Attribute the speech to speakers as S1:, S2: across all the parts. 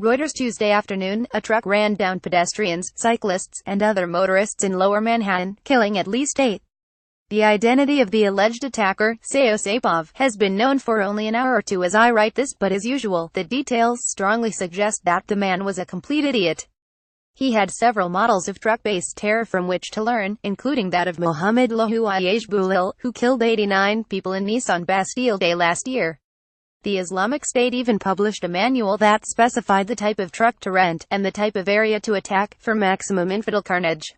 S1: Reuters Tuesday afternoon, a truck ran down pedestrians, cyclists, and other motorists in Lower Manhattan, killing at least 8. The identity of the alleged attacker, Seo Saipov, has been known for only an hour or two as I write this, but as usual, the details strongly suggest that the man was a complete idiot. He had several models of truck-based terror from which to learn, including that of Mohammed Louayesh Boulil, who killed 89 people in Nice on Bastille Day last year. The Islamic State even published a manual that specified the type of truck to rent, and the type of area to attack, for maximum infidel carnage.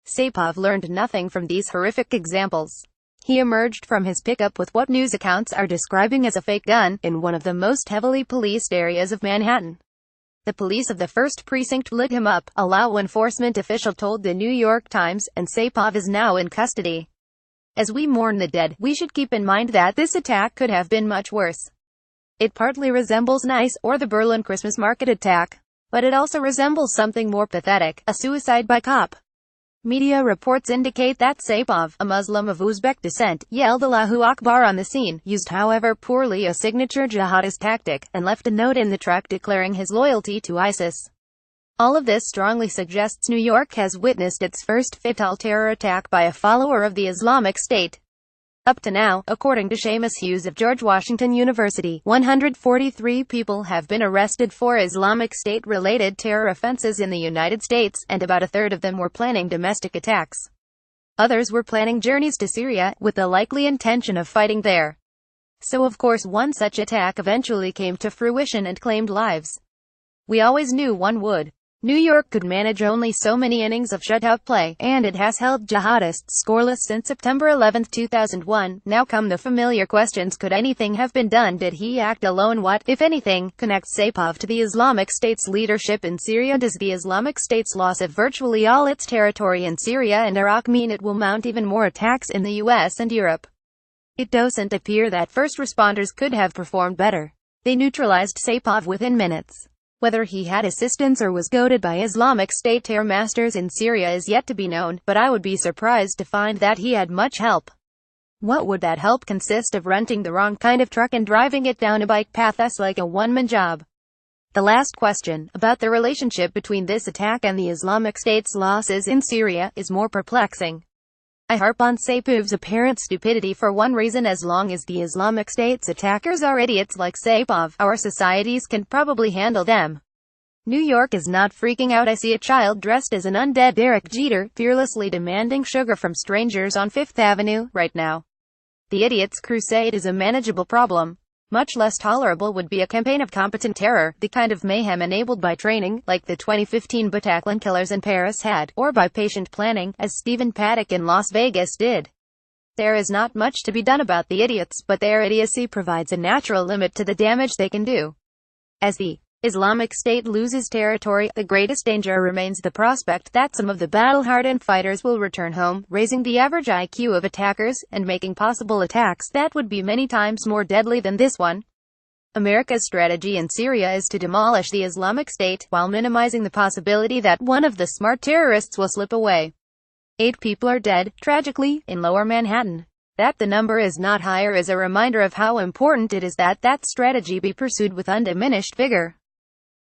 S1: Saipov learned nothing from these horrific examples. He emerged from his pickup with what news accounts are describing as a fake gun, in one of the most heavily policed areas of Manhattan. The police of the 1st Precinct lit him up, a law enforcement official told the New York Times, and Saipov is now in custody. As we mourn the dead, we should keep in mind that this attack could have been much worse. It partly resembles Nice, or the Berlin Christmas market attack. But it also resembles something more pathetic, a suicide by cop. Media reports indicate that Saipov, a Muslim of Uzbek descent, yelled Allahu Akbar on the scene, used however poorly a signature jihadist tactic, and left a note in the truck declaring his loyalty to ISIS. All of this strongly suggests New York has witnessed its first fatal terror attack by a follower of the Islamic State. Up to now, according to Seamus Hughes of George Washington University, 143 people have been arrested for Islamic State-related terror offenses in the United States, and about a third of them were planning domestic attacks. Others were planning journeys to Syria, with the likely intention of fighting there. So of course one such attack eventually came to fruition and claimed lives. We always knew one would. New York could manage only so many innings of shutout play, and it has held jihadists scoreless since September 11, 2001. Now come the familiar questions: could anything have been done? Did he act alone? What, if anything, connects Saipov to the Islamic State's leadership in Syria? Does the Islamic State's loss of virtually all its territory in Syria and Iraq mean it will mount even more attacks in the US and Europe? It doesn't appear that first responders could have performed better. They neutralized Saipov within minutes. Whether he had assistance or was goaded by Islamic State terror masters in Syria is yet to be known, but I would be surprised to find that he had much help. What would that help consist of? Renting the wrong kind of truck and driving it down a bike path? That's like a one-man job. The last question, about the relationship between this attack and the Islamic State's losses in Syria, is more perplexing. I harp on Saipov's apparent stupidity for one reason: as long as the Islamic State's attackers are idiots like Saipov, our societies can probably handle them. New York is not freaking out. I see a child dressed as an undead Derek Jeter, fearlessly demanding sugar from strangers on Fifth Avenue, right now. The Idiot's Crusade is a manageable problem. Much less tolerable would be a campaign of competent terror, the kind of mayhem enabled by training, like the 2015 Bataclan killers in Paris had, or by patient planning, as Stephen Paddock in Las Vegas did. There is not much to be done about the idiots, but their idiocy provides a natural limit to the damage they can do. As the Islamic State loses territory, the greatest danger remains the prospect that some of the battle-hardened fighters will return home, raising the average IQ of attackers, and making possible attacks that would be many times more deadly than this one. America's strategy in Syria is to demolish the Islamic State, while minimizing the possibility that one of the smart terrorists will slip away. 8 people are dead, tragically, in Lower Manhattan. That the number is not higher is a reminder of how important it is that that strategy be pursued with undiminished vigor.